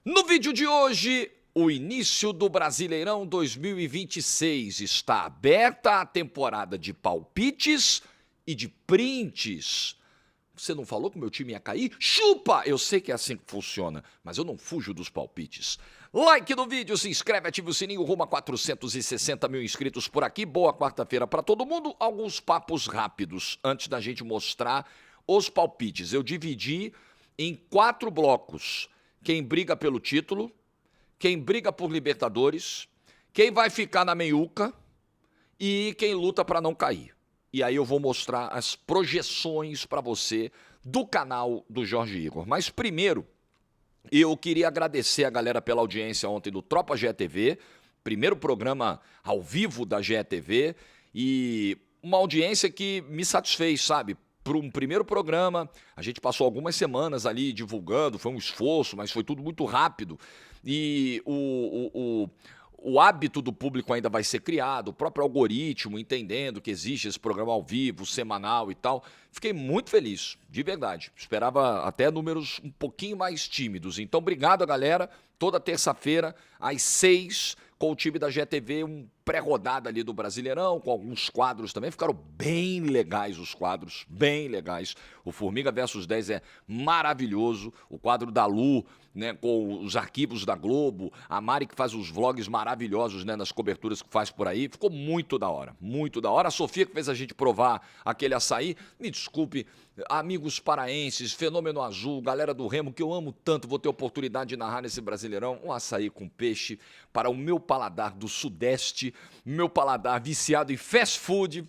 No vídeo de hoje, o início do Brasileirão 2026. Está aberta a temporada de palpites e de prints. Você não falou que o meu time ia cair? Chupa! Eu sei que é assim que funciona, mas eu não fujo dos palpites. Like no vídeo, se inscreve, ativa o sininho, rumo a 460 mil inscritos por aqui. Boa quarta-feira para todo mundo. Alguns papos rápidos antes da gente mostrar os palpites. Eu dividi em 4 blocos. Quem briga pelo título, quem briga por Libertadores, quem vai ficar na meiuca e quem luta para não cair. E aí eu vou mostrar as projeções para você do canal do Jorge Igor. Mas primeiro, eu queria agradecer a galera pela audiência ontem do Tropa GETV, primeiro programa ao vivo da GETV, e uma audiência que me satisfez, sabe? Para um primeiro programa, a gente passou algumas semanas ali divulgando, foi um esforço, mas foi tudo muito rápido. E o hábito do público ainda vai ser criado, o próprio algoritmo entendendo que existe esse programa ao vivo, semanal e tal. Fiquei muito feliz, de verdade. Esperava até números um pouquinho mais tímidos. Então, obrigado, galera. Toda terça-feira, às 6, com o time da GTV, um pré-rodada ali do Brasileirão, com alguns quadros também. Ficaram bem legais os quadros, bem legais. O Formiga versus 10 é maravilhoso. O quadro da Lu, né, com os arquivos da Globo. A Mari que faz os vlogs maravilhosos, né, nas coberturas que faz por aí. Ficou muito da hora, muito da hora. A Sofia que fez a gente provar aquele açaí. Me desculpe, amigos paraenses, Fenômeno Azul, galera do Remo, que eu amo tanto, vou ter oportunidade de narrar nesse Brasileirão. Um açaí com peixe para o meu paladar do Sudeste, meu paladar viciado em fast food.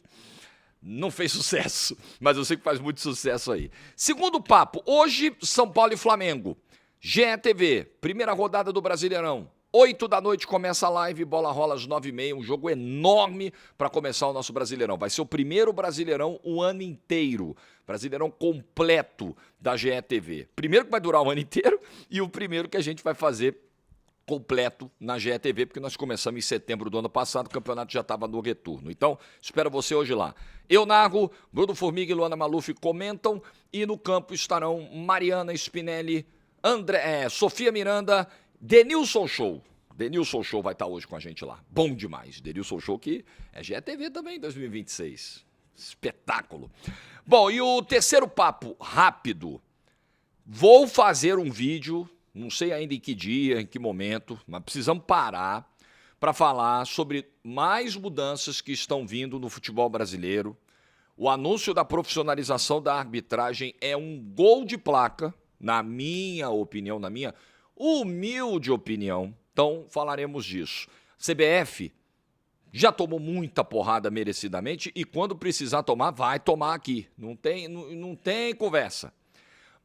Não fez sucesso, mas eu sei que faz muito sucesso aí. Segundo papo, hoje São Paulo e Flamengo. GETV, primeira rodada do Brasileirão. 8 da noite começa a live, bola rola às 9h30, um jogo enorme para começar o nosso Brasileirão. Vai ser o primeiro Brasileirão o ano inteiro, Brasileirão completo da GETV. Primeiro que vai durar o ano inteiro e o primeiro que a gente vai fazer completo na GETV, porque nós começamos em setembro do ano passado, o campeonato já estava no retorno. Então, espero você hoje lá. Eu narro, Bruno Formiga e Luana Maluf comentam, e no campo estarão Mariana Spinelli, Sofia Miranda, Denilson Show. Denilson Show vai estar hoje com a gente lá. Bom demais. Denilson Show que é GETV também em 2026. Espetáculo. Bom, e o terceiro papo rápido. Vou fazer um vídeo, não sei ainda em que dia, em que momento, mas precisamos parar para falar sobre mais mudanças que estão vindo no futebol brasileiro. O anúncio da profissionalização da arbitragem é um gol de placa, na minha opinião, na minha humilde opinião. Então, falaremos disso. CBF já tomou muita porrada merecidamente e quando precisar tomar, vai tomar aqui. Não tem conversa.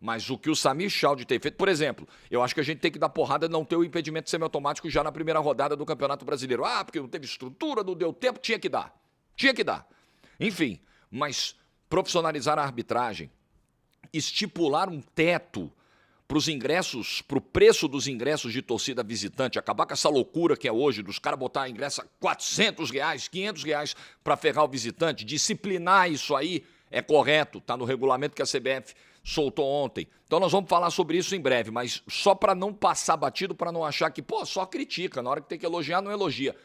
Mas o que o Samir Chaldi tem feito, por exemplo, eu acho que a gente tem que dar porrada e não ter o impedimento semiautomático já na primeira rodada do Campeonato Brasileiro. Ah, porque não teve estrutura, não deu tempo, tinha que dar. Tinha que dar. Enfim, mas profissionalizar a arbitragem, estipular um teto para os ingressos, para o preço dos ingressos de torcida visitante, acabar com essa loucura que é hoje, dos caras botar ingresso a R$400, R$500 para ferrar o visitante, disciplinar isso aí é correto, está no regulamento que a CBF soltou ontem. Então nós vamos falar sobre isso em breve, mas só para não passar batido, para não achar que, só critica, na hora que tem que elogiar, não elogia.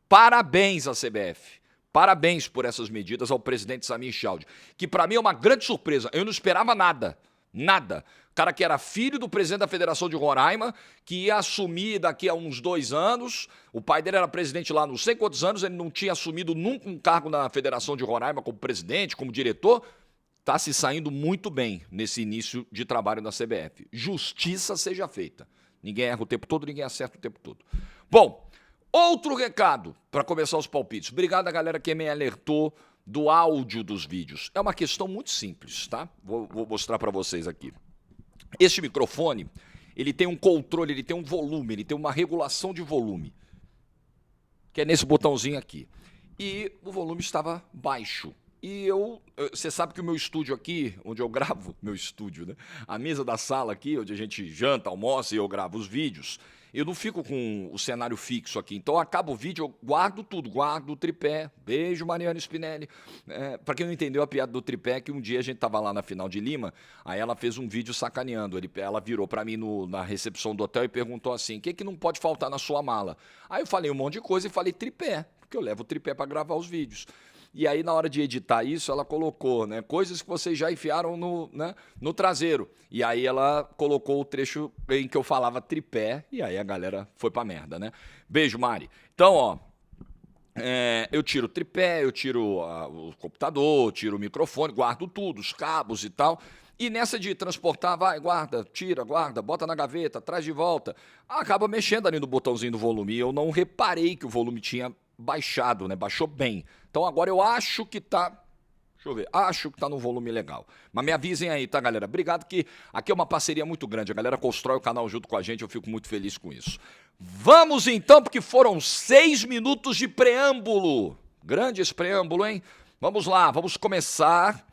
Parabéns à CBF. Parabéns por essas medidas ao presidente Samir Chaldi, que para mim é uma grande surpresa. Eu não esperava nada. Nada. O cara que era filho do presidente da Federação de Roraima, que ia assumir daqui a uns 2 anos. O pai dele era presidente lá não sei quantos anos, ele não tinha assumido nunca um cargo na Federação de Roraima como presidente, como diretor. Está se saindo muito bem nesse início de trabalho na CBF. Justiça seja feita. Ninguém erra o tempo todo, ninguém acerta o tempo todo. Bom, outro recado para começar os palpites. Obrigado a galera que me alertou do áudio dos vídeos. É uma questão muito simples, tá? Vou mostrar para vocês aqui. Este microfone, ele tem um controle, ele tem um volume, ele tem uma regulação de volume, que é nesse botãozinho aqui. E o volume estava baixo. E você sabe que o meu estúdio aqui, onde eu gravo, meu estúdio, né? A mesa da sala aqui, onde a gente janta, almoça e eu gravo os vídeos, eu não fico com o cenário fixo aqui. Então, acaba o vídeo, eu guardo tudo, guardo o tripé. Beijo, Mariana Spinelli. Para quem não entendeu a piada do tripé, que um dia a gente tava lá na final de Lima, aí ela fez um vídeo sacaneando. Ela virou para mim na recepção do hotel e perguntou assim, o que não pode faltar na sua mala? Aí eu falei um monte de coisa e falei tripé, porque eu levo o tripé para gravar os vídeos. E aí, na hora de editar isso, ela colocou, né, coisas que vocês já enfiaram no traseiro. E aí ela colocou o trecho em que eu falava tripé, e aí a galera foi pra merda, né? Beijo, Mari. Então, ó, eu tiro o tripé, eu tiro o computador, tiro o microfone, guardo tudo, os cabos e tal. E nessa de transportar, vai, guarda, tira, guarda, bota na gaveta, traz de volta. Acaba mexendo ali no botãozinho do volume. E eu não reparei que o volume tinha baixado, né? Baixou bem. Então agora eu acho que tá... Deixa eu ver. Acho que tá num volume legal. Mas me avisem aí, tá, galera? Obrigado, que aqui é uma parceria muito grande. A galera constrói o canal junto com a gente. Eu fico muito feliz com isso. Vamos então, porque foram 6 minutos de preâmbulo. Grande esse preâmbulo, hein? Vamos lá, vamos começar.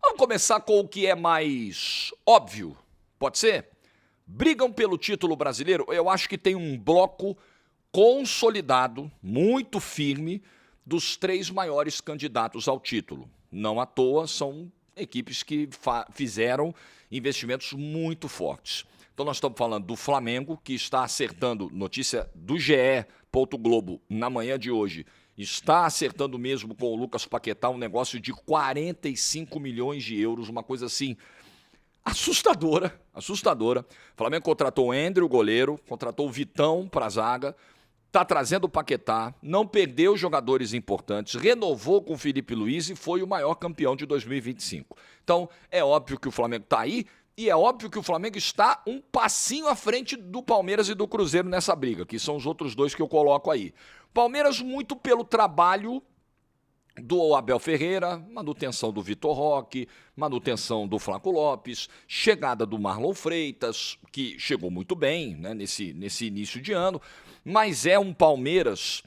Vamos começar com o que é mais óbvio. Pode ser? Brigam pelo título brasileiro? Eu acho que tem um bloco consolidado, muito firme, dos 3 maiores candidatos ao título. Não à toa, são equipes que fizeram investimentos muito fortes. Então nós estamos falando do Flamengo, que está acertando, notícia do GE. Globo na manhã de hoje, está acertando mesmo com o Lucas Paquetá um negócio de 45 milhões de euros, uma coisa assim assustadora, assustadora. O Flamengo contratou o André, o goleiro, contratou o Vitão para a zaga, está trazendo o Paquetá, não perdeu jogadores importantes, renovou com o Felipe Luiz e foi o maior campeão de 2025. Então, é óbvio que o Flamengo está aí e é óbvio que o Flamengo está um passinho à frente do Palmeiras e do Cruzeiro nessa briga, que são os outros 2 que eu coloco aí. Palmeiras muito pelo trabalho do Abel Ferreira, manutenção do Vitor Roque, manutenção do Flaco Lopes, chegada do Marlon Freitas, que chegou muito bem, né, nesse início de ano, mas é um Palmeiras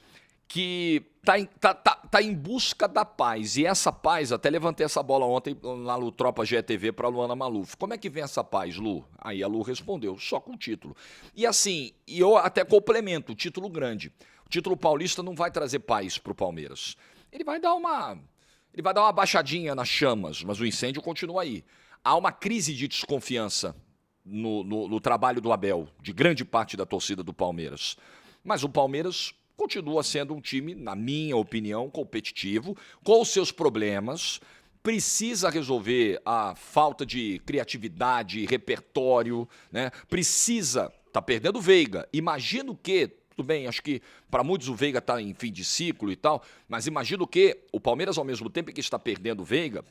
que tá em busca da paz. E essa paz, até levantei essa bola ontem lá no Tropa GTV para Luana Maluf. Como é que vem essa paz, Lu? Aí a Lu respondeu, só com o título. E assim, eu até complemento, o título grande. O título paulista não vai trazer paz para o Palmeiras. Ele vai dar uma baixadinha nas chamas, mas o incêndio continua aí. Há uma crise de desconfiança no trabalho do Abel, de grande parte da torcida do Palmeiras. Mas o Palmeiras continua sendo um time, na minha opinião, competitivo, com os seus problemas, precisa resolver a falta de criatividade, repertório, né? Tá perdendo o Veiga. Imagino que, tudo bem, acho que para muitos o Veiga está em fim de ciclo e tal, mas imagino que o Palmeiras, ao mesmo tempo que está perdendo o Veiga,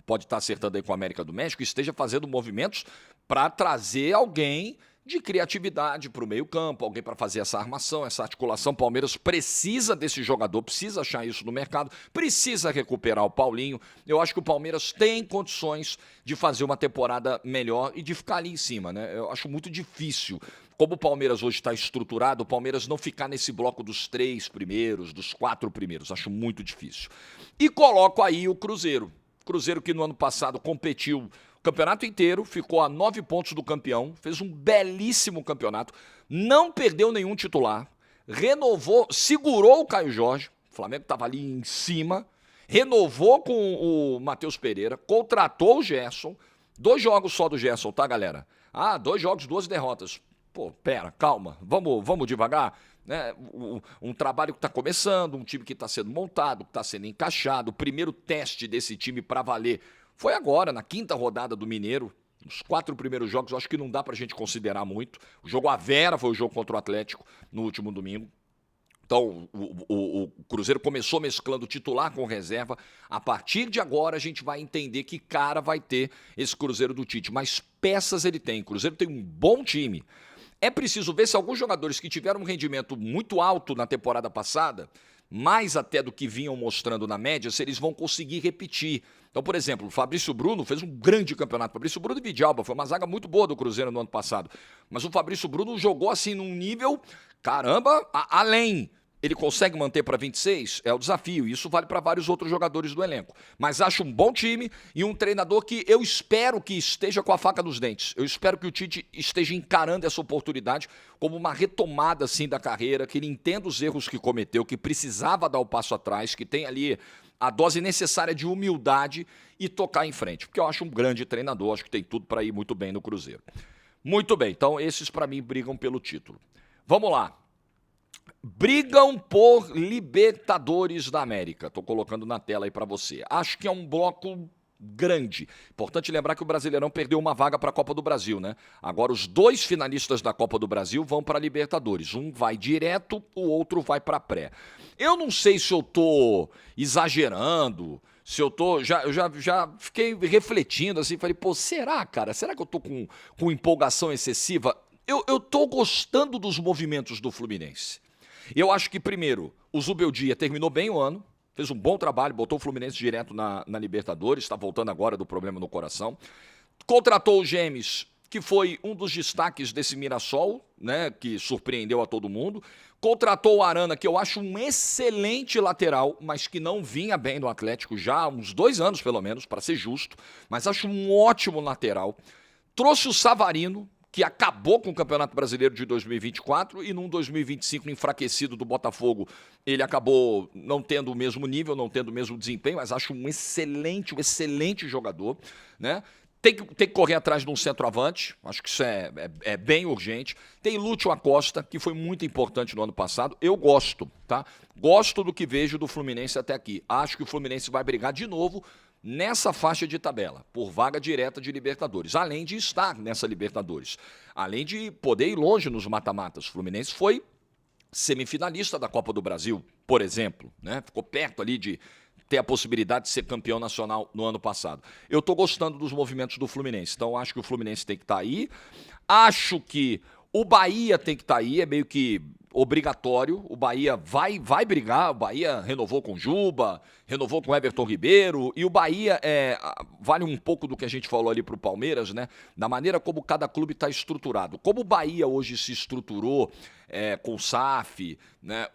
pode estar acertando aí com a América do México, esteja fazendo movimentos para trazer alguém de criatividade para o meio-campo, alguém para fazer essa armação, essa articulação. O Palmeiras precisa desse jogador, precisa achar isso no mercado, precisa recuperar o Paulinho. Eu acho que o Palmeiras tem condições de fazer uma temporada melhor e de ficar ali em cima, né? Eu acho muito difícil. Como o Palmeiras hoje está estruturado, o Palmeiras não ficar nesse bloco dos 3 primeiros, dos 4 primeiros. Acho muito difícil. E coloco aí o Cruzeiro. Cruzeiro que no ano passado competiu o campeonato inteiro, ficou a 9 pontos do campeão, fez um belíssimo campeonato, não perdeu nenhum titular, renovou, segurou o Caio Jorge, o Flamengo estava ali em cima, renovou com o Matheus Pereira, contratou o Gerson, 2 jogos só do Gerson, tá, galera? 2 jogos, 2 derrotas. Pô, pera, calma, vamos devagar. Né? Um trabalho que está começando, um time que está sendo montado, que está sendo encaixado. O primeiro teste desse time para valer foi agora, na 5ª rodada do Mineiro. Os 4 primeiros jogos, eu acho que não dá para a gente considerar muito. O jogo à Vera foi o jogo contra o Atlético no último domingo. Então, o Cruzeiro começou mesclando titular com reserva. A partir de agora, a gente vai entender que cara vai ter esse Cruzeiro do Tite. Mas peças ele tem. O Cruzeiro tem um bom time. É preciso ver se alguns jogadores que tiveram um rendimento muito alto na temporada passada, mais até do que vinham mostrando na média, se eles vão conseguir repetir. Então, por exemplo, o Fabrício Bruno fez um grande campeonato. Fabrício Bruno e Vidalba, foi uma zaga muito boa do Cruzeiro no ano passado. Mas o Fabrício Bruno jogou assim num nível, caramba, além. Ele consegue manter para 26? É o desafio. Isso vale para vários outros jogadores do elenco. Mas acho um bom time e um treinador que eu espero que esteja com a faca nos dentes. Eu espero que o Tite esteja encarando essa oportunidade como uma retomada assim da carreira, que ele entenda os erros que cometeu, que precisava dar o passo atrás, que tem ali a dose necessária de humildade e tocar em frente. Porque eu acho um grande treinador, acho que tem tudo para ir muito bem no Cruzeiro. Muito bem, então esses para mim brigam pelo título. Vamos lá. Brigam por Libertadores da América. Estou colocando na tela aí para você. Acho que é um bloco grande. Importante lembrar que o Brasileirão perdeu uma vaga para a Copa do Brasil, né? Agora os dois finalistas da Copa do Brasil vão para a Libertadores. Um vai direto, o outro vai para a pré. Eu não sei se eu tô exagerando, se eu tô... Já fiquei refletindo assim, falei, pô, será, cara? Será que eu tô com empolgação excessiva? Eu tô gostando dos movimentos do Fluminense. Eu acho que, primeiro, o Zubeldia terminou bem o ano, fez um bom trabalho, botou o Fluminense direto na Libertadores, está voltando agora do problema no coração. Contratou o Gemes, que foi um dos destaques desse Mirassol, né, que surpreendeu a todo mundo. Contratou o Arana, que eu acho um excelente lateral, mas que não vinha bem no Atlético já há uns 2 anos, pelo menos, para ser justo, mas acho um ótimo lateral. Trouxe o Savarino, que acabou com o Campeonato Brasileiro de 2024 e num 2025 enfraquecido do Botafogo, ele acabou não tendo o mesmo nível, não tendo o mesmo desempenho, mas acho um excelente jogador, né? Tem que correr atrás de um centroavante, acho que isso é bem urgente. Tem Lúcio Acosta, que foi muito importante no ano passado. Eu gosto, tá? Gosto do que vejo do Fluminense até aqui. Acho que o Fluminense vai brigar de novo nessa faixa de tabela, por vaga direta de Libertadores, além de estar nessa Libertadores, além de poder ir longe nos mata-matas. O Fluminense foi semifinalista da Copa do Brasil, por exemplo, né? Ficou perto ali de ter a possibilidade de ser campeão nacional no ano passado. Eu estou gostando dos movimentos do Fluminense, então acho que o Fluminense tem que estar aí. Acho que o Bahia tem que estar aí, é meio que obrigatório. O Bahia vai brigar, o Bahia renovou com Juba, renovou com Everton Ribeiro, e o Bahia vale um pouco do que a gente falou ali para o Palmeiras, né? Da maneira como cada clube está estruturado. Como o Bahia hoje se estruturou com o SAF, né?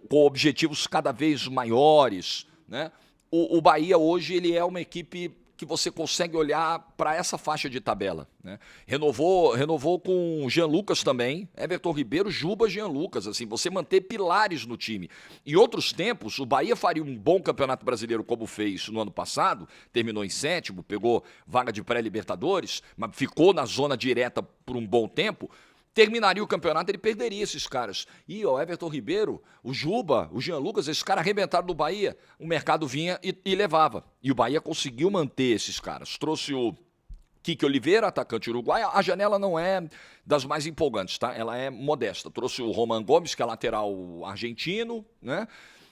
Com objetivos cada vez maiores, né? O Bahia hoje ele é uma equipe que você consegue olhar para essa faixa de tabela, né? Renovou com o Jean Lucas também, Everton Ribeiro, Juba, Jean Lucas, assim, você manter pilares no time. Em outros tempos, o Bahia faria um bom Campeonato Brasileiro como fez no ano passado, terminou em 7º, pegou vaga de pré-Libertadores, mas ficou na zona direta por um bom tempo. Terminaria o campeonato, ele perderia esses caras. E o Everton Ribeiro, o Juba, o Jean Lucas, esses caras arrebentaram do Bahia. O mercado vinha e levava. E o Bahia conseguiu manter esses caras. Trouxe o Kike Oliveira, atacante uruguaio. A janela não é das mais empolgantes, tá? Ela é modesta. Trouxe o Roman Gomes, que é lateral argentino, né?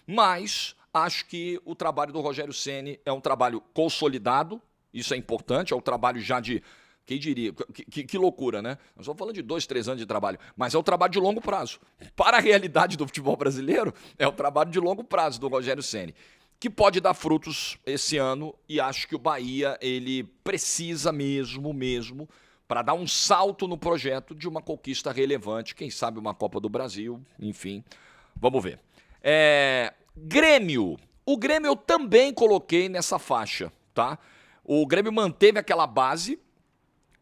Mas acho que o trabalho do Rogério Ceni é um trabalho consolidado. Isso é importante, é um trabalho já de... Quem diria? Que loucura, né? Nós estamos falando de 2, 3 anos de trabalho, mas é um trabalho de longo prazo. Para a realidade do futebol brasileiro, é um trabalho de longo prazo do Rogério Ceni, que pode dar frutos esse ano, e acho que o Bahia ele precisa mesmo, para dar um salto no projeto de uma conquista relevante, quem sabe uma Copa do Brasil, enfim, vamos ver. Grêmio. O Grêmio eu também coloquei nessa faixa, tá? O Grêmio manteve aquela base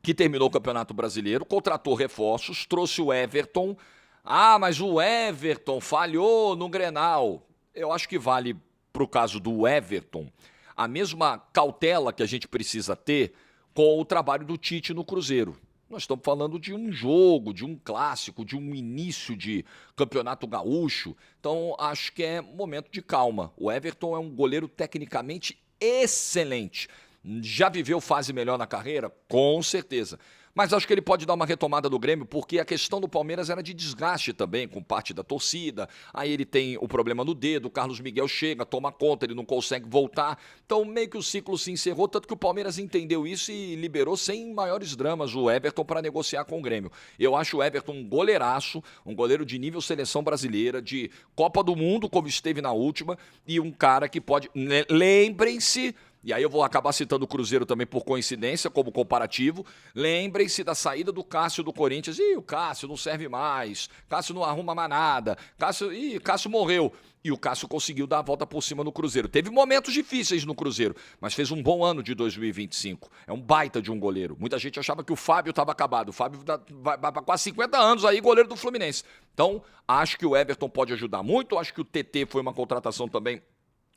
que terminou o Campeonato Brasileiro, contratou reforços, trouxe o Everton. Ah, mas o Everton falhou no Grenal. Eu acho que vale, para o caso do Everton, a mesma cautela que a gente precisa ter com o trabalho do Tite no Cruzeiro. Nós estamos falando de um jogo, de um clássico, de um início de Campeonato Gaúcho. Então, acho que é momento de calma. O Everton é um goleiro tecnicamente excelente. Já viveu fase melhor na carreira? Com certeza. Mas acho que ele pode dar uma retomada do Grêmio, porque a questão do Palmeiras era de desgaste também, com parte da torcida. Aí ele tem o problema no dedo, o Carlos Miguel chega, toma conta, ele não consegue voltar. Então meio que o ciclo se encerrou, tanto que o Palmeiras entendeu isso e liberou sem maiores dramas o Everton para negociar com o Grêmio. Eu acho o Everton um goleiraço, um goleiro de nível seleção brasileira, de Copa do Mundo, como esteve na última, e um cara que pode... Lembrem-se E aí eu vou acabar citando o Cruzeiro também por coincidência, como comparativo. Lembrem-se da saída do Cássio do Corinthians. Ih, o Cássio não serve mais, Cássio não arruma mais nada, Cássio morreu. E o Cássio conseguiu dar a volta por cima no Cruzeiro. Teve momentos difíceis no Cruzeiro, mas fez um bom ano de 2025. É um baita de um goleiro. Muita gente achava que o Fábio estava acabado. O Fábio vai para quase 50 anos aí, goleiro do Fluminense. Então, acho que o Everton pode ajudar muito. Acho que o TT foi uma contratação também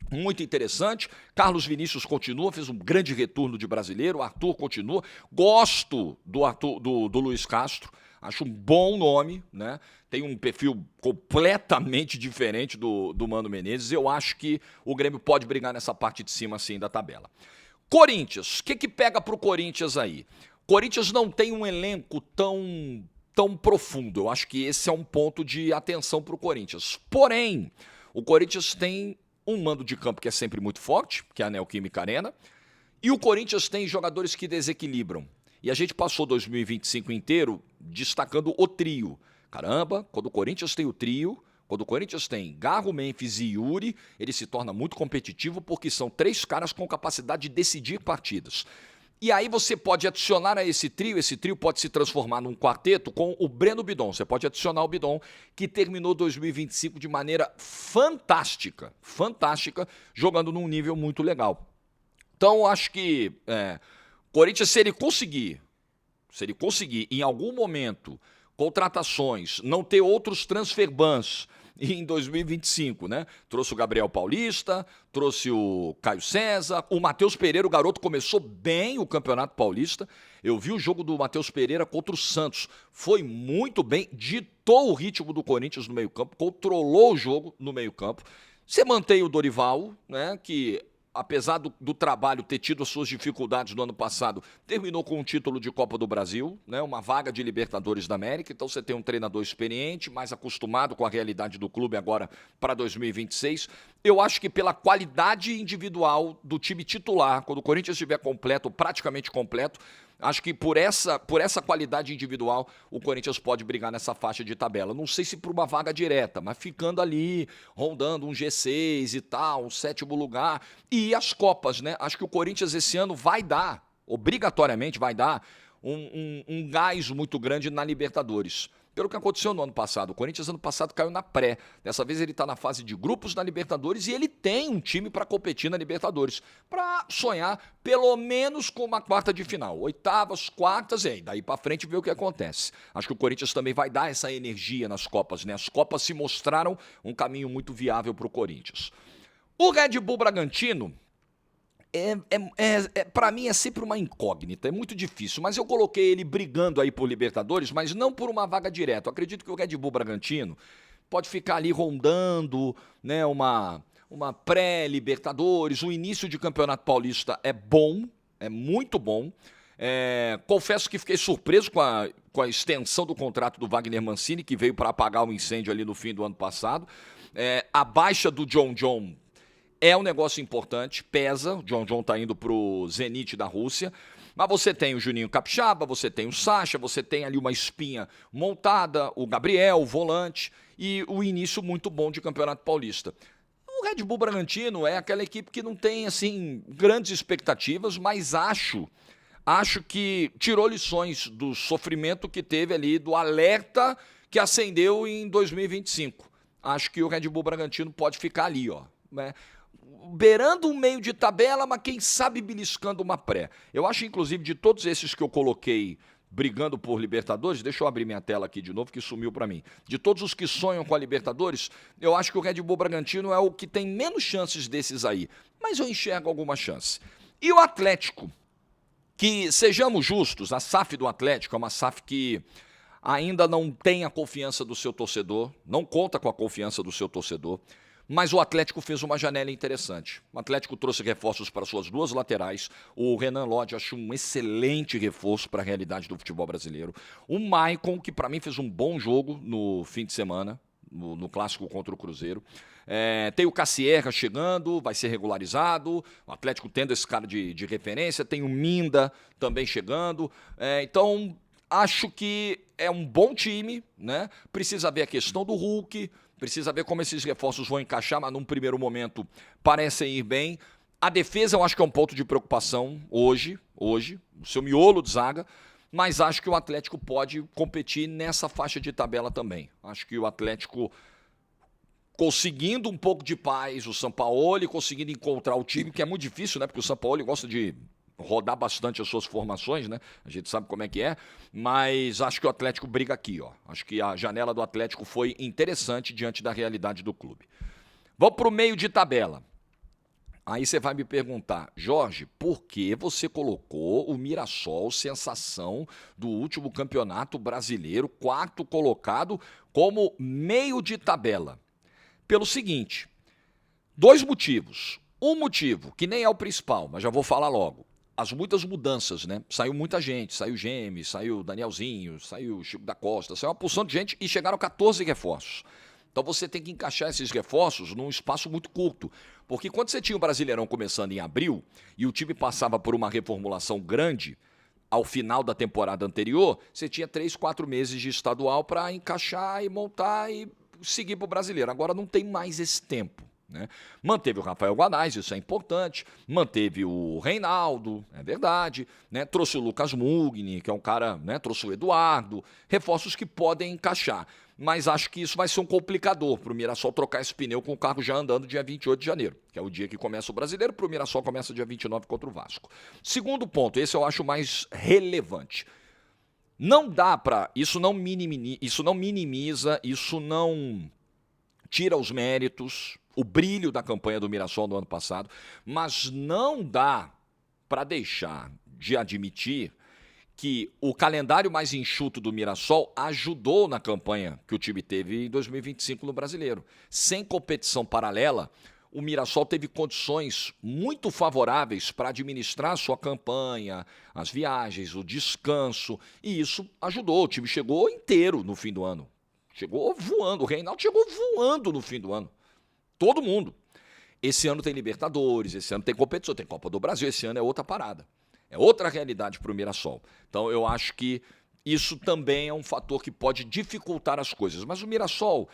muito interessante. Carlos Vinícius continua, fez um grande retorno de brasileiro. Arthur continua. Gosto do Luiz Castro. Acho um bom nome, né? Tem um perfil completamente diferente do Mano Menezes. Eu acho que o Grêmio pode brigar nessa parte de cima, assim, da tabela. Corinthians. O que pega pro Corinthians aí? Corinthians não tem um elenco tão profundo. Eu acho que esse é um ponto de atenção pro Corinthians. Porém, o Corinthians tem um mando de campo que é sempre muito forte, que é a Neoquímica Arena, e o Corinthians tem jogadores que desequilibram. E a gente passou 2025 inteiro destacando o trio. Caramba, quando o Corinthians tem o trio, quando o Corinthians tem Garro, Memphis e Yuri, ele se torna muito competitivo porque são 3 caras com capacidade de decidir partidas. E aí você pode adicionar a esse trio pode se transformar num quarteto com o Breno Bidon. Você pode adicionar o Bidon, que terminou 2025 de maneira fantástica, jogando num nível muito legal. Então, eu acho que Corinthians, se ele conseguir em algum momento contratações, não ter outros transfer bans em 2025, né? Trouxe o Gabriel Paulista, trouxe o Caio César, o Matheus Pereira, o garoto começou bem o Campeonato Paulista. Eu vi o jogo do Matheus Pereira contra o Santos, foi muito bem, ditou o ritmo do Corinthians no meio-campo, controlou o jogo no meio-campo. Você mantém o Dorival, né? Que apesar do trabalho ter tido as suas dificuldades no ano passado, terminou com um título de Copa do Brasil, né, uma vaga de Libertadores da América. Então você tem um treinador experiente, mais acostumado com a realidade do clube agora para 2026. Eu acho que pela qualidade individual do time titular, quando o Corinthians estiver completo, praticamente completo, acho que por essa qualidade individual, o Corinthians pode brigar nessa faixa de tabela. Não sei se por uma vaga direta, mas ficando ali, rondando um G6 e tal, um 7º lugar. E as Copas, né? Acho que o Corinthians esse ano vai dar, obrigatoriamente vai dar, um gás muito grande na Libertadores. Pelo que aconteceu no ano passado. O Corinthians ano passado caiu na pré. Dessa vez ele está na fase de grupos na Libertadores e ele tem um time para competir na Libertadores. Para sonhar pelo menos com uma quarta de final. 8ª, 4ª, e aí daí para frente ver o que acontece. Acho que o Corinthians também vai dar essa energia nas Copas, né? As Copas se mostraram um caminho muito viável para o Corinthians. O Red Bull Bragantino, para mim é sempre uma incógnita, é muito difícil, mas eu coloquei ele brigando aí por Libertadores, mas não por uma vaga direta. Eu acredito que o Red Bull Bragantino pode ficar ali rondando, né, uma pré-Libertadores. O início de Campeonato Paulista é bom, é muito bom. Confesso que fiquei surpreso com a extensão do contrato do Wagner Mancini, que veio para apagar o incêndio ali no fim do ano passado. A baixa do John é um negócio importante, pesa. O John tá indo pro Zenit da Rússia. Mas você tem o Juninho Capixaba, você tem o Sacha, você tem ali uma espinha montada, o Gabriel, o volante, e o início muito bom de Campeonato Paulista. O Red Bull Bragantino é aquela equipe que não tem, assim, grandes expectativas, mas acho que tirou lições do sofrimento que teve ali, do alerta que acendeu em 2025. Acho que o Red Bull Bragantino pode ficar ali, ó, né? Beirando um meio de tabela, mas quem sabe beliscando uma pré. Eu acho, inclusive, de todos esses que eu coloquei brigando por Libertadores, deixa eu abrir minha tela aqui de novo, que sumiu para mim. De todos os que sonham com a Libertadores, eu acho que o Red Bull Bragantino é o que tem menos chances desses aí. Mas eu enxergo alguma chance. E o Atlético, que, sejamos justos, a SAF do Atlético é uma SAF que ainda não tem a confiança do seu torcedor, não conta com a confiança do seu torcedor. Mas o Atlético fez uma janela interessante. O Atlético trouxe reforços para suas 2 laterais. O Renan Lodge acho um excelente reforço para a realidade do futebol brasileiro. O Maicon, que para mim fez um bom jogo no fim de semana, no clássico contra o Cruzeiro. Tem o Cassierra chegando, vai ser regularizado. O Atlético tendo esse cara de referência. Tem o Minda também chegando. Então, acho que é um bom time, né? Precisa ver a questão do Hulk. Precisa ver como esses reforços vão encaixar, mas num primeiro momento parecem ir bem. A defesa eu acho que é um ponto de preocupação hoje, o seu miolo de zaga, mas acho que o Atlético pode competir nessa faixa de tabela também. Acho que o Atlético conseguindo um pouco de paz, o Sampaoli conseguindo encontrar o time, que é muito difícil, né? Porque o Sampaoli gosta de rodar bastante as suas formações, né? A gente sabe como é que é, mas acho que o Atlético briga aqui, ó. Acho que a janela do Atlético foi interessante diante da realidade do clube. Vamos para o meio de tabela. Aí você vai me perguntar, Jorge, por que você colocou o Mirassol, sensação do último campeonato brasileiro, quarto colocado, como meio de tabela? Pelo seguinte, dois motivos. Um motivo, que nem é o principal, mas já vou falar logo. As muitas mudanças, né? Saiu muita gente, saiu Gemes, saiu Danielzinho, saiu Chico da Costa, saiu uma porção de gente e chegaram 14 reforços. Então você tem que encaixar esses reforços num espaço muito curto. Porque quando você tinha o Brasileirão começando em abril e o time passava por uma reformulação grande, ao final da temporada anterior, você tinha 3, 4 meses de estadual para encaixar e montar e seguir para o Brasileiro. Agora não tem mais esse tempo. Né? Manteve o Rafael Guanais, isso é importante. Manteve o Reinaldo, é verdade. Né? Trouxe o Lucas Mugni, que é um cara, né? Trouxe o Eduardo. Reforços que podem encaixar. Mas acho que isso vai ser um complicador para o Mirassol trocar esse pneu com o carro já andando dia 28 de janeiro, que é o dia que começa o Brasileiro, para o Mirassol começa dia 29 contra o Vasco. Segundo ponto, esse eu acho mais relevante. Não dá para... Isso não minimiza, isso não tira os méritos, o brilho da campanha do Mirassol no ano passado, mas não dá para deixar de admitir que o calendário mais enxuto do Mirassol ajudou na campanha que o time teve em 2025 no Brasileiro. Sem competição paralela, o Mirassol teve condições muito favoráveis para administrar a sua campanha, as viagens, o descanso, e isso ajudou. O time chegou inteiro no fim do ano. Chegou voando. O Reinaldo chegou voando no fim do ano. Todo mundo. Esse ano tem Libertadores, esse ano tem competição, tem Copa do Brasil, esse ano é outra parada. É outra realidade para o Mirassol. Então eu acho que isso também é um fator que pode dificultar as coisas. Mas o Mirassol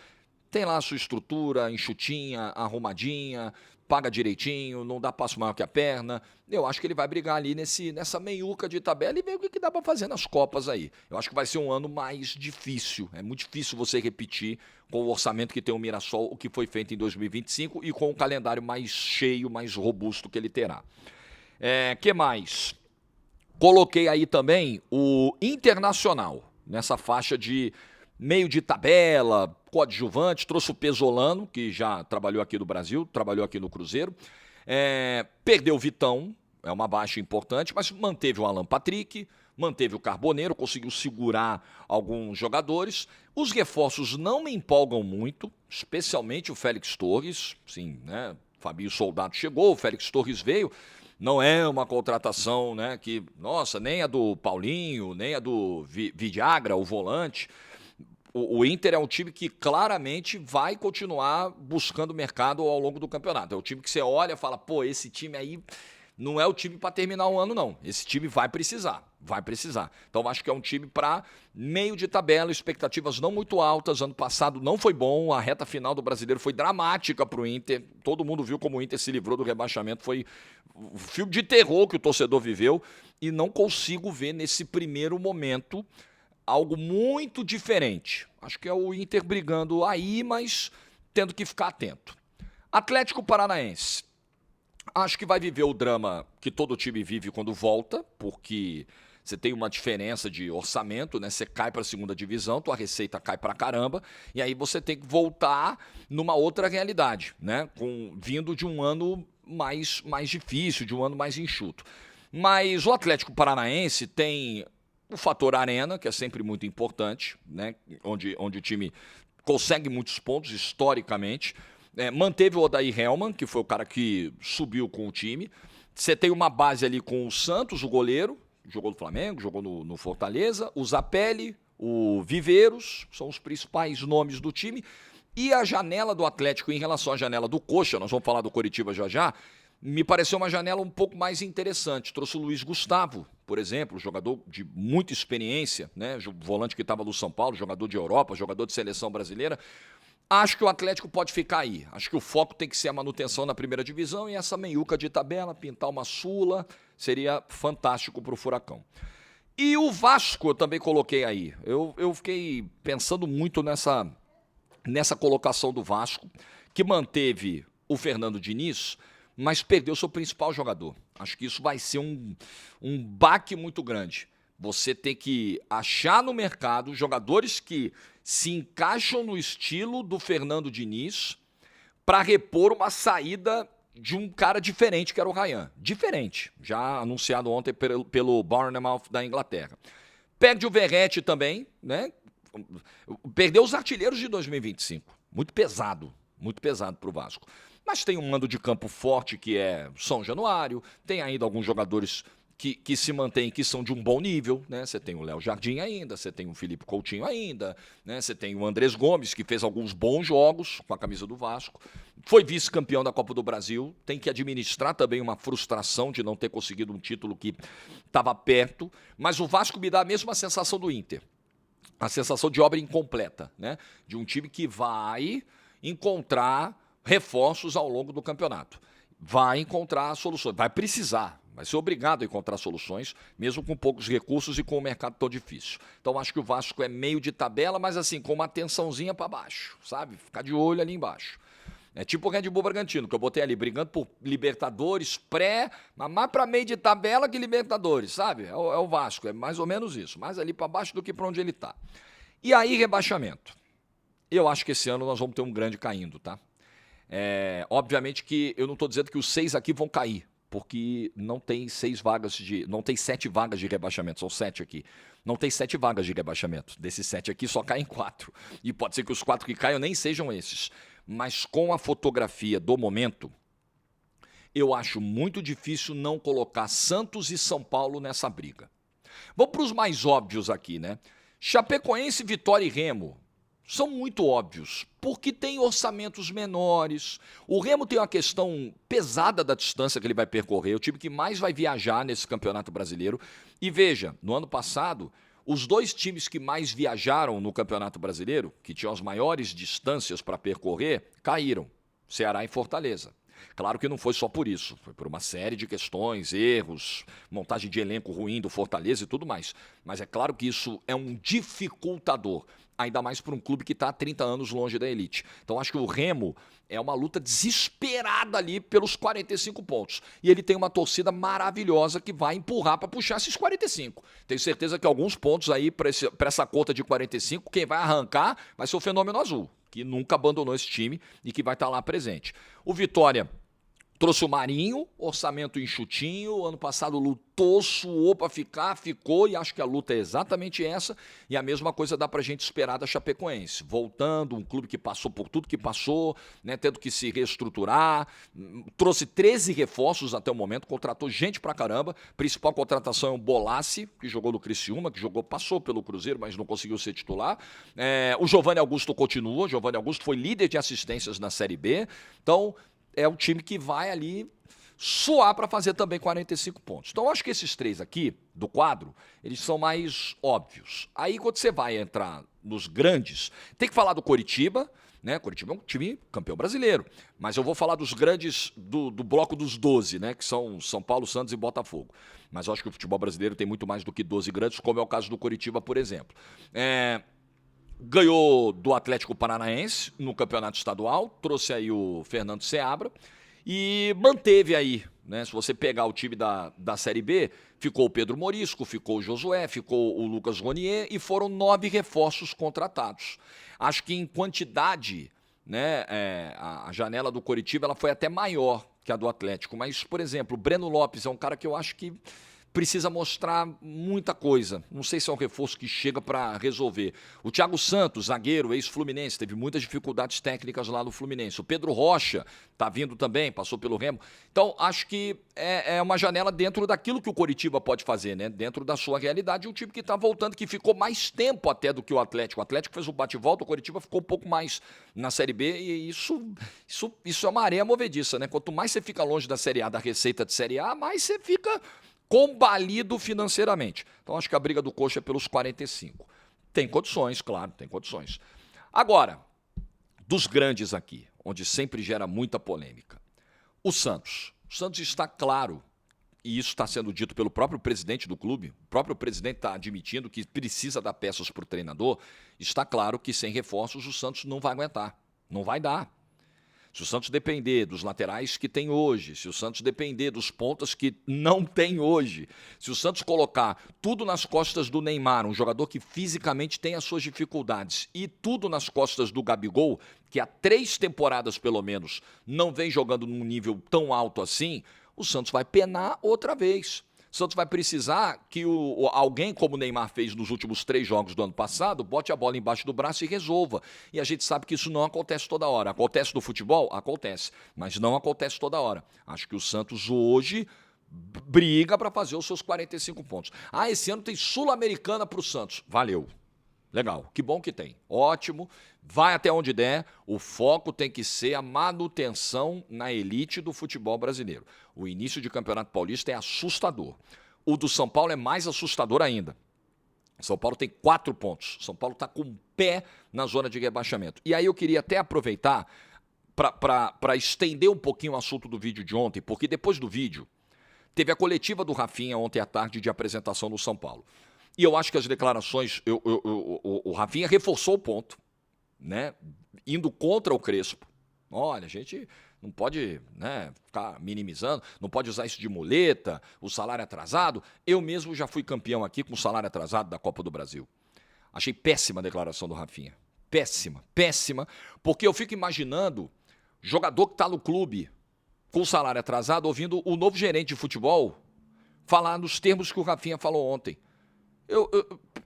tem lá a sua estrutura enxutinha, arrumadinha, paga direitinho, não dá passo maior que a perna. Eu acho que ele vai brigar ali nessa meiuca de tabela e ver o que dá para fazer nas Copas aí. Eu acho que vai ser um ano mais difícil. É muito difícil você repetir com o orçamento que tem o Mirassol, o que foi feito em 2025 e com o calendário mais cheio, mais robusto que ele terá. Que mais? Coloquei aí também o Internacional, nessa faixa de meio de tabela, coadjuvante, trouxe o Pesolano, que já trabalhou aqui no Brasil, trabalhou aqui no Cruzeiro, perdeu o Vitão, é uma baixa importante, mas manteve o Alan Patrick, manteve o Carboneiro, conseguiu segurar alguns jogadores. Os reforços não me empolgam muito, especialmente o Félix Torres, sim, né? Fabinho Soldado chegou, o Félix Torres veio. Não é uma contratação, né, que, nossa, nem a do Paulinho, nem a do Vidagra, o volante. O Inter é um time que claramente vai continuar buscando mercado ao longo do campeonato. É o time que você olha e fala, pô, esse time aí não é o time para terminar o ano, não. Esse time vai precisar. Então, acho que é um time para meio de tabela, expectativas não muito altas. Ano passado não foi bom, a reta final do Brasileiro foi dramática para o Inter. Todo mundo viu como o Inter se livrou do rebaixamento. Foi um filme de terror que o torcedor viveu e não consigo ver nesse primeiro momento algo muito diferente. Acho que é o Inter brigando aí, mas tendo que ficar atento. Atlético Paranaense. Acho que vai viver o drama que todo time vive quando volta, porque você tem uma diferença de orçamento, né? Você cai para a segunda divisão, tua receita cai para caramba, e aí você tem que voltar numa outra realidade, né? Vindo de um ano mais difícil, de um ano mais enxuto. Mas o Atlético Paranaense tem o fator arena, que é sempre muito importante, né? Onde o time consegue muitos pontos historicamente. Manteve o Odair Hellmann, que foi o cara que subiu com o time. Você tem uma base ali com o Santos, o goleiro, jogou no Flamengo, jogou no Fortaleza, o Zapelli, o Viveiros, são os principais nomes do time. E a janela do Atlético em relação à janela do Coxa, nós vamos falar do Coritiba já, me pareceu uma janela um pouco mais interessante. Trouxe o Luiz Gustavo, por exemplo, jogador de muita experiência, né? Volante que estava no São Paulo, jogador de Europa, jogador de seleção brasileira. Acho que o Atlético pode ficar aí. Acho que o foco tem que ser a manutenção na primeira divisão e essa meiuca de tabela, pintar uma Sula, seria fantástico para o Furacão. E o Vasco eu também coloquei aí. Eu fiquei pensando muito nessa colocação do Vasco, que manteve o Fernando Diniz, mas perdeu seu principal jogador. Acho que isso vai ser um baque muito grande. Você tem que achar no mercado jogadores que se encaixam no estilo do Fernando Diniz para repor uma saída de um cara diferente, que era o Ryan. Diferente, já anunciado ontem pelo Bournemouth da Inglaterra. Perde o Verratti também, né? Perdeu os artilheiros de 2025. Muito pesado para o Vasco. Mas tem um mando de campo forte que é São Januário, tem ainda alguns jogadores que se mantêm, que são de um bom nível, né? Você tem o Léo Jardim ainda, você tem o Felipe Coutinho ainda, né? Você tem o Andrés Gomes, que fez alguns bons jogos com a camisa do Vasco, foi vice-campeão da Copa do Brasil, tem que administrar também uma frustração de não ter conseguido um título que estava perto, mas o Vasco me dá a mesma sensação do Inter, a sensação de obra incompleta, né? De um time que vai encontrar reforços ao longo do campeonato, vai encontrar soluções, vai precisar, vai ser obrigado a encontrar soluções, mesmo com poucos recursos e com o mercado tão difícil. Então acho que o Vasco é meio de tabela, mas assim, com uma atençãozinha para baixo, sabe? Ficar de olho ali embaixo. É tipo o Red Bull Bragantino, que eu botei ali, brigando por Libertadores, mas mais para meio de tabela que Libertadores, sabe? É o Vasco, é mais ou menos isso, mais ali para baixo do que para onde ele está. E aí, rebaixamento. Eu acho que esse ano nós vamos ter um grande caindo, tá? Obviamente que eu não estou dizendo que os 6 aqui vão cair, porque não tem 7 vagas de rebaixamento, são 7 aqui. Não tem 7 vagas de rebaixamento. Desses 7 aqui só caem 4. E pode ser que os 4 que caiam nem sejam esses. Mas com a fotografia do momento, eu acho muito difícil não colocar Santos e São Paulo nessa briga. Vamos para os mais óbvios aqui, né? Chapecoense, Vitória e Remo são muito óbvios, porque tem orçamentos menores. O Remo tem uma questão pesada da distância que ele vai percorrer, o time que mais vai viajar nesse Campeonato Brasileiro. E veja, no ano passado, os 2 times que mais viajaram no Campeonato Brasileiro, que tinham as maiores distâncias para percorrer, caíram, Ceará e Fortaleza. Claro que não foi só por isso, foi por uma série de questões, erros, montagem de elenco ruim do Fortaleza e tudo mais. Mas é claro que isso é um dificultador, ainda mais para um clube que está há 30 anos longe da elite. Então acho que o Remo é uma luta desesperada ali pelos 45 pontos. E ele tem uma torcida maravilhosa que vai empurrar para puxar esses 45. Tenho certeza que alguns pontos aí para essa conta de 45, quem vai arrancar vai ser o Fenômeno Azul, que nunca abandonou esse time e que vai estar lá presente. O Vitória trouxe o Marinho, orçamento enxutinho, ano passado lutou, suou para ficar, ficou, e acho que a luta é exatamente essa, e a mesma coisa dá pra gente esperar da Chapecoense, voltando, um clube que passou por tudo que passou, né, tendo que se reestruturar, trouxe 13 reforços até o momento, contratou gente pra caramba, principal contratação é o Bolassi, que jogou no Criciúma, passou pelo Cruzeiro, mas não conseguiu ser titular, o Giovanni Augusto continua, Giovanni Augusto foi líder de assistências na Série B, então é um time que vai ali suar para fazer também 45 pontos. Então, eu acho que esses 3 aqui, do quadro, eles são mais óbvios. Aí, quando você vai entrar nos grandes, tem que falar do Coritiba, né? Coritiba é um time campeão brasileiro. Mas eu vou falar dos grandes do bloco dos 12, né? Que são São Paulo, Santos e Botafogo. Mas eu acho que o futebol brasileiro tem muito mais do que 12 grandes, como é o caso do Coritiba, por exemplo. Ganhou do Atlético Paranaense no campeonato estadual, trouxe aí o Fernando Seabra e manteve aí, né? Se você pegar o time da Série B, ficou o Pedro Morisco, ficou o Josué, ficou o Lucas Ronier e foram 9 reforços contratados. Acho que em quantidade, né, a janela do Coritiba ela foi até maior que a do Atlético, mas, por exemplo, o Breno Lopes é um cara que eu acho que precisa mostrar muita coisa. Não sei se é um reforço que chega para resolver. O Thiago Santos, zagueiro, ex-Fluminense, teve muitas dificuldades técnicas lá no Fluminense. O Pedro Rocha está vindo também, passou pelo Remo. Então, acho que é uma janela dentro daquilo que o Coritiba pode fazer, né? Dentro da sua realidade. Um time que está voltando, que ficou mais tempo até do que o Atlético. O Atlético fez o bate-volta, o Coritiba ficou um pouco mais na Série B e isso é uma areia movediça, né? Quanto mais você fica longe da Série A, da receita de Série A, mais você fica combalido financeiramente. Então, acho que a briga do Coxa é pelos 45. Tem condições, claro, tem condições. Agora, dos grandes aqui, onde sempre gera muita polêmica. O Santos. O Santos está claro, e isso está sendo dito pelo próprio presidente do clube, o próprio presidente está admitindo que precisa dar peças para o treinador, está claro que sem reforços o Santos não vai aguentar, não vai dar. Se o Santos depender dos laterais que tem hoje, se o Santos depender dos pontas que não tem hoje, se o Santos colocar tudo nas costas do Neymar, um jogador que fisicamente tem as suas dificuldades, e tudo nas costas do Gabigol, que há 3 temporadas pelo menos não vem jogando num nível tão alto assim, o Santos vai penar outra vez. O Santos vai precisar que alguém, como o Neymar fez nos últimos 3 jogos do ano passado, bote a bola embaixo do braço e resolva. E a gente sabe que isso não acontece toda hora. Acontece no futebol? Acontece. Mas não acontece toda hora. Acho que o Santos hoje briga para fazer os seus 45 pontos. Ah, esse ano tem Sul-Americana para o Santos. Valeu. Legal, que bom que tem. Ótimo, vai até onde der. O foco tem que ser a manutenção na elite do futebol brasileiro. O início de Campeonato Paulista é assustador. O do São Paulo é mais assustador ainda. São Paulo tem 4 pontos. São Paulo está com o pé na zona de rebaixamento. E aí eu queria até aproveitar para estender um pouquinho o assunto do vídeo de ontem, porque depois do vídeo teve a coletiva do Rafinha ontem à tarde de apresentação no São Paulo. E eu acho que as declarações, o Rafinha reforçou o ponto, né? Indo contra o Crespo. Olha, a gente não pode, né, ficar minimizando, não pode usar isso de muleta, o salário atrasado. Eu mesmo já fui campeão aqui com o salário atrasado da Copa do Brasil. Achei péssima a declaração do Rafinha. Péssima, péssima, porque eu fico imaginando jogador que está no clube com o salário atrasado ouvindo o novo gerente de futebol falar nos termos que o Rafinha falou ontem.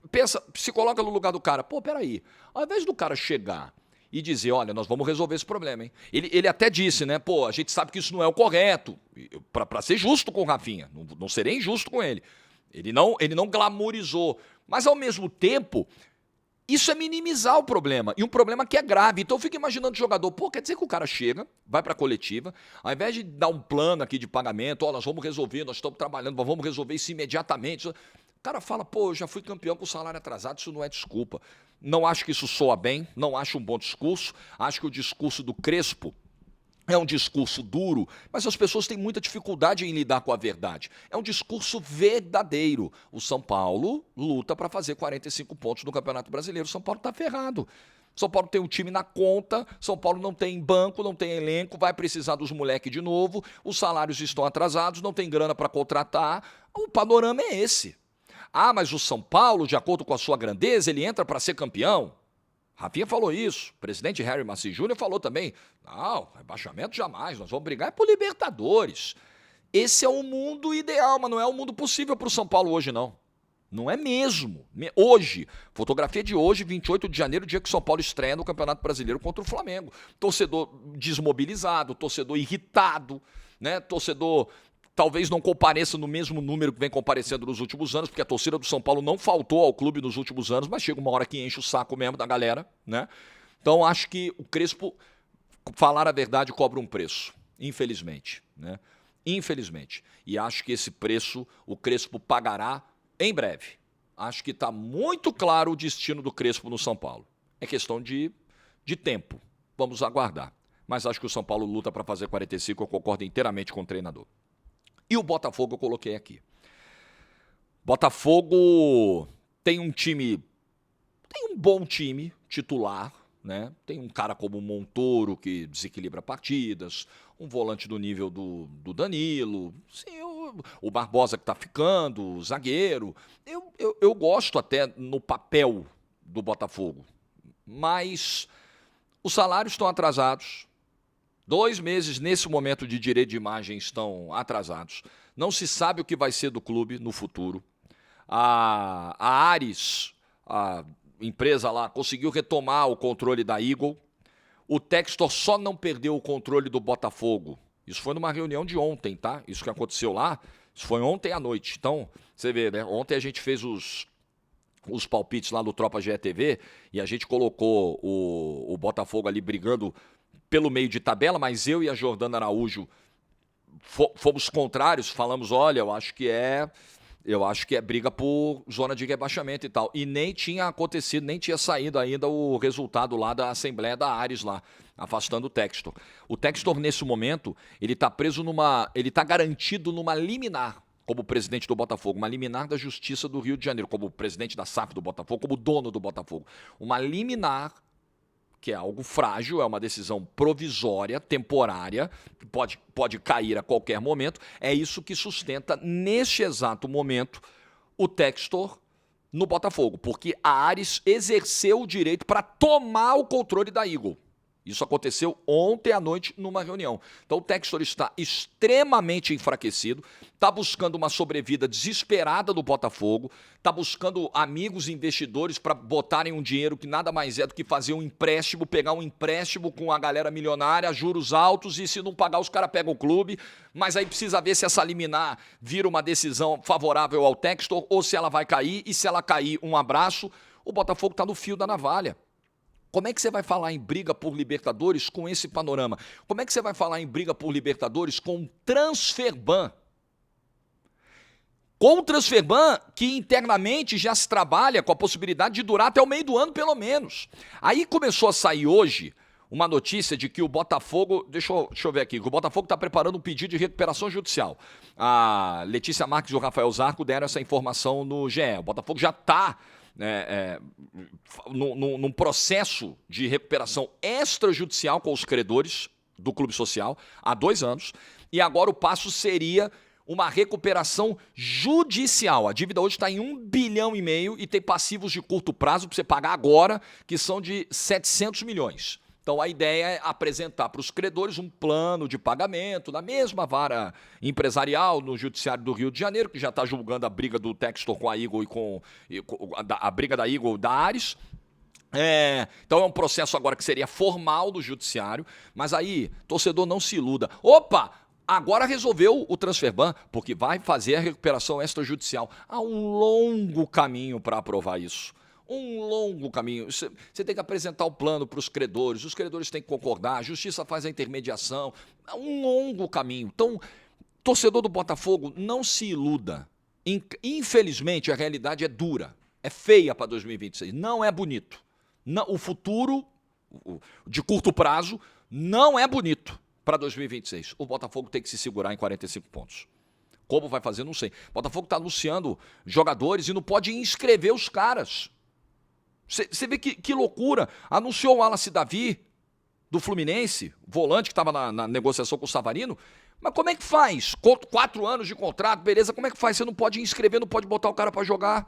Pensa, se coloca no lugar do cara. Pô, peraí. Ao invés do cara chegar e dizer, olha, nós vamos resolver esse problema, hein? Ele até disse, né? Pô, a gente sabe que isso não é o correto. Para ser justo com o Rafinha. Não serei injusto com ele. Ele não glamourizou. Mas, ao mesmo tempo, isso é minimizar o problema. E um problema que é grave. Então, eu fico imaginando o jogador. Pô, quer dizer que o cara chega, vai para a coletiva, ao invés de dar um plano aqui de pagamento, ó, nós vamos resolver, nós estamos trabalhando, nós vamos resolver isso imediatamente. O cara fala, pô, eu já fui campeão com salário atrasado, isso não é desculpa. Não acho que isso soa bem, não acho um bom discurso. Acho que o discurso do Crespo é um discurso duro, mas as pessoas têm muita dificuldade em lidar com a verdade. É um discurso verdadeiro. O São Paulo luta para fazer 45 pontos no Campeonato Brasileiro. O São Paulo está ferrado. São Paulo tem um time na conta, São Paulo não tem banco, não tem elenco, vai precisar dos moleques de novo, os salários estão atrasados, não tem grana para contratar. O panorama é esse. Ah, mas o São Paulo, de acordo com a sua grandeza, ele entra para ser campeão. Rafinha falou isso, o presidente Harry Maci Jr. falou também, não, rebaixamento jamais, nós vamos brigar por Libertadores. Esse é o mundo ideal, mas não é o mundo possível para o São Paulo hoje, não. Não é mesmo. Hoje, fotografia de hoje, 28 de janeiro, dia que o São Paulo estreia no Campeonato Brasileiro contra o Flamengo. Torcedor desmobilizado, torcedor irritado, né? Torcedor talvez não compareça no mesmo número que vem comparecendo nos últimos anos, porque a torcida do São Paulo não faltou ao clube nos últimos anos, mas chega uma hora que enche o saco mesmo da galera, né? Então acho que o Crespo, falar a verdade, cobra um preço, infelizmente, né? Infelizmente. E acho que esse preço o Crespo pagará em breve. Acho que está muito claro o destino do Crespo no São Paulo. É questão de tempo. Vamos aguardar. Mas acho que o São Paulo luta para fazer 45, eu concordo inteiramente com o treinador. E o Botafogo eu coloquei aqui. Botafogo tem um time, tem um bom time titular, né? Tem um cara como o Montoro que desequilibra partidas, um volante do nível do Danilo, sim, o Barbosa que está ficando, o zagueiro. Eu gosto até no papel do Botafogo, mas os salários estão atrasados. 2 meses, nesse momento de direito de imagem, estão atrasados. Não se sabe o que vai ser do clube no futuro. A Ares, a empresa lá, conseguiu retomar o controle da Eagle. O Textor só não perdeu o controle do Botafogo. Isso foi numa reunião de ontem, tá? Isso que aconteceu lá, isso foi ontem à noite. Então, você vê, né? Ontem a gente fez os palpites lá no Tropa GETV e a gente colocou o Botafogo ali brigando pelo meio de tabela, mas eu e a Jordana Araújo fomos contrários, falamos, olha, eu acho que Eu acho que é briga por zona de rebaixamento e tal. E nem tinha acontecido, nem tinha saído ainda o resultado lá da Assembleia da Ares lá, afastando o Textor. O Textor, nesse momento, ele tá preso numa... Ele tá garantido numa liminar como presidente do Botafogo, uma liminar da Justiça do Rio de Janeiro, como presidente da SAF do Botafogo, como dono do Botafogo. Uma liminar, que é algo frágil, é uma decisão provisória, temporária, que pode cair a qualquer momento. É isso que sustenta, neste exato momento, o Textor no Botafogo, porque a Ares exerceu o direito para tomar o controle da Eagle. Isso aconteceu ontem à noite numa reunião. Então o Textor está extremamente enfraquecido, está buscando uma sobrevida desesperada do Botafogo, está buscando amigos investidores para botarem um dinheiro que nada mais é do que fazer um empréstimo, pegar um empréstimo com a galera milionária, juros altos, e se não pagar os caras pegam o clube, mas aí precisa ver se essa liminar vira uma decisão favorável ao Textor ou se ela vai cair, e se ela cair, um abraço. O Botafogo está no fio da navalha. Como é que você vai falar em briga por Libertadores com esse panorama? Como é que você vai falar em briga por Libertadores com o Transferban? Com o Transferban, que internamente já se trabalha com a possibilidade de durar até o meio do ano, pelo menos. Aí começou a sair hoje uma notícia de que o Botafogo... Deixa eu ver aqui. Que o Botafogo está preparando um pedido de recuperação judicial. A Letícia Marques e o Rafael Zarco deram essa informação no GE. O Botafogo já está... num processo de recuperação extrajudicial com os credores do Clube Social há 2 anos, e agora o passo seria uma recuperação judicial. A dívida hoje está em 1,5 bilhão e tem passivos de curto prazo para você pagar agora, que são de 700 milhões. Então a ideia é apresentar para os credores um plano de pagamento na mesma vara empresarial no Judiciário do Rio de Janeiro, que já está julgando a briga do Textor com a Eagle e com a briga da Eagle da Ares. Então é um processo agora que seria formal do Judiciário, mas aí, torcedor, não se iluda. Opa! Agora resolveu o Transferban, porque vai fazer a recuperação extrajudicial. Há um longo caminho para aprovar isso. Um longo caminho. Você tem que apresentar o plano para os credores têm que concordar, a justiça faz a intermediação. É um longo caminho. Então, torcedor do Botafogo, não se iluda. Infelizmente, a realidade é dura, é feia para 2026, não é bonito. O futuro, de curto prazo, não é bonito para 2026. O Botafogo tem que se segurar em 45 pontos. Como vai fazer, não sei. O Botafogo está anunciando jogadores e não pode inscrever os caras. Você vê que loucura. Anunciou o Wallace Davi, do Fluminense, volante que estava na negociação com o Savarino. Mas como é que faz? 4 anos de contrato, beleza, como é que faz? Você não pode inscrever, não pode botar o cara para jogar.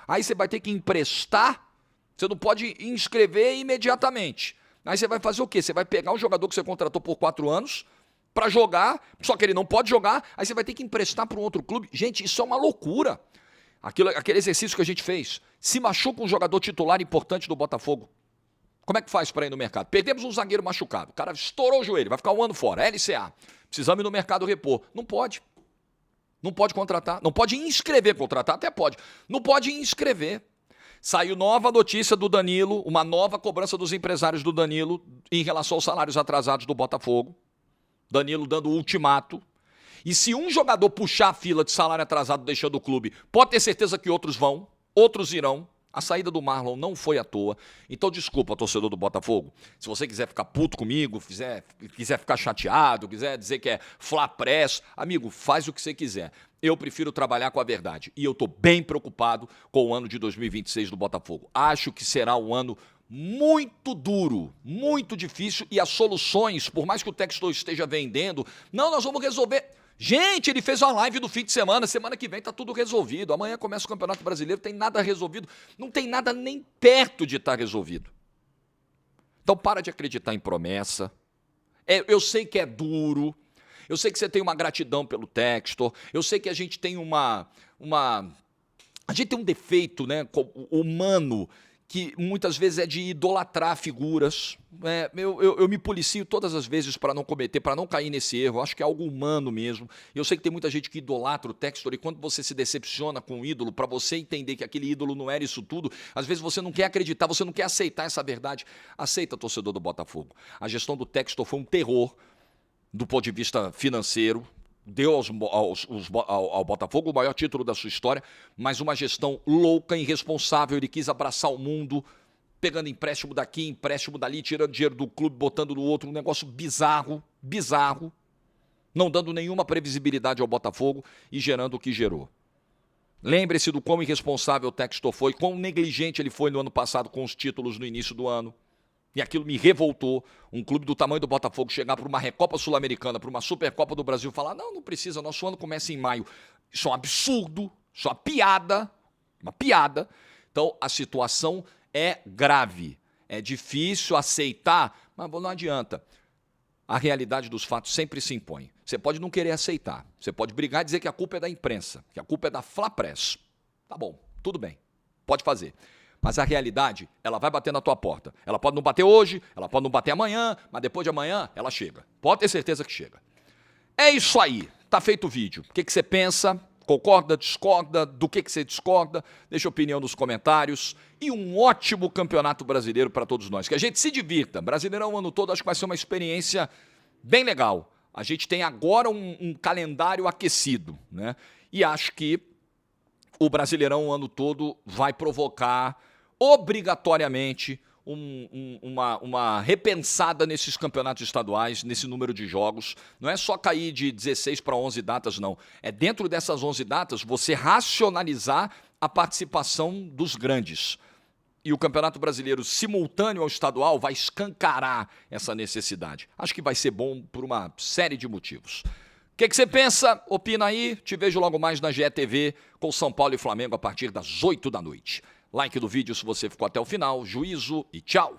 Aí você vai ter que emprestar, você não pode inscrever imediatamente. Aí você vai fazer o quê? Você vai pegar um jogador que você contratou por 4 anos para jogar, só que ele não pode jogar, aí você vai ter que emprestar para um outro clube. Gente, isso é uma loucura. Aquele exercício que a gente fez. Se machuca um jogador titular importante do Botafogo. Como é que faz para ir no mercado? Perdemos um zagueiro machucado. O cara estourou o joelho, vai ficar 1 ano fora. LCA. Precisamos ir no mercado repor. Não pode. Não pode contratar. Não pode inscrever. Contratar até pode. Não pode inscrever. Saiu nova notícia do Danilo, uma nova cobrança dos empresários do Danilo em relação aos salários atrasados do Botafogo. Danilo dando ultimato. E se um jogador puxar a fila de salário atrasado deixando o clube, pode ter certeza que outros vão, outros irão. A saída do Marlon não foi à toa. Então, desculpa, torcedor do Botafogo. Se você quiser ficar puto comigo, quiser ficar chateado, quiser dizer que é Fla Press, amigo, faz o que você quiser. Eu prefiro trabalhar com a verdade. E eu estou bem preocupado com o ano de 2026 do Botafogo. Acho que será um ano muito duro, muito difícil. E as soluções, por mais que o Textor esteja vendendo, não, nós vamos resolver... Gente, ele fez uma live do fim de semana, semana que vem tá tudo resolvido, amanhã começa o Campeonato Brasileiro, tem nada resolvido, não tem nada nem perto de estar resolvido. Então para de acreditar em promessa, eu sei que é duro, eu sei que você tem uma gratidão pelo Textor, eu sei que a gente tem a gente tem um defeito, né, humano, que muitas vezes é de idolatrar figuras. Eu me policio todas as vezes para não cometer, para não cair nesse erro. Acho que é algo humano mesmo. Eu sei que tem muita gente que idolatra o Textor, e quando você se decepciona com o ídolo, para você entender que aquele ídolo não era isso tudo, às vezes você não quer acreditar, você não quer aceitar essa verdade. Aceita, torcedor do Botafogo. A gestão do Textor foi um terror do ponto de vista financeiro. deu ao Botafogo o maior título da sua história, mas uma gestão louca, irresponsável. Ele quis abraçar o mundo, pegando empréstimo daqui, empréstimo dali, tirando dinheiro do clube, botando no outro, um negócio bizarro, não dando nenhuma previsibilidade ao Botafogo e gerando o que gerou. Lembre-se do quão irresponsável o Textor foi, quão negligente ele foi no ano passado com os títulos no início do ano. E aquilo me revoltou, um clube do tamanho do Botafogo chegar para uma Recopa Sul-Americana, para uma Supercopa do Brasil e falar, não precisa, nosso ano começa em maio. Isso é um absurdo, isso é uma piada. Então, a situação é grave, é difícil aceitar, mas não adianta. A realidade dos fatos sempre se impõe. Você pode não querer aceitar, você pode brigar e dizer que a culpa é da imprensa, que a culpa é da Fla Press. Tá bom, tudo bem, pode fazer. Mas a realidade, ela vai bater na tua porta. Ela pode não bater hoje, ela pode não bater amanhã, mas depois de amanhã, ela chega. Pode ter certeza que chega. É isso aí, tá feito o vídeo. O que você pensa? Concorda, discorda? Do que você discorda? Deixa a opinião nos comentários. E um ótimo campeonato brasileiro para todos nós. Que a gente se divirta. Brasileirão o ano todo, acho que vai ser uma experiência bem legal. A gente tem agora um calendário aquecido, né? E acho que o Brasileirão o ano todo vai provocar obrigatoriamente uma repensada nesses campeonatos estaduais, nesse número de jogos. Não é só cair de 16 para 11 datas, não. É dentro dessas 11 datas você racionalizar a participação dos grandes. E o Campeonato Brasileiro simultâneo ao estadual vai escancarar essa necessidade. Acho que vai ser bom por uma série de motivos. O que você pensa? Opina aí. Te vejo logo mais na GETV com São Paulo e Flamengo a partir das 8 da noite. Like do vídeo se você ficou até o final. Juízo e tchau!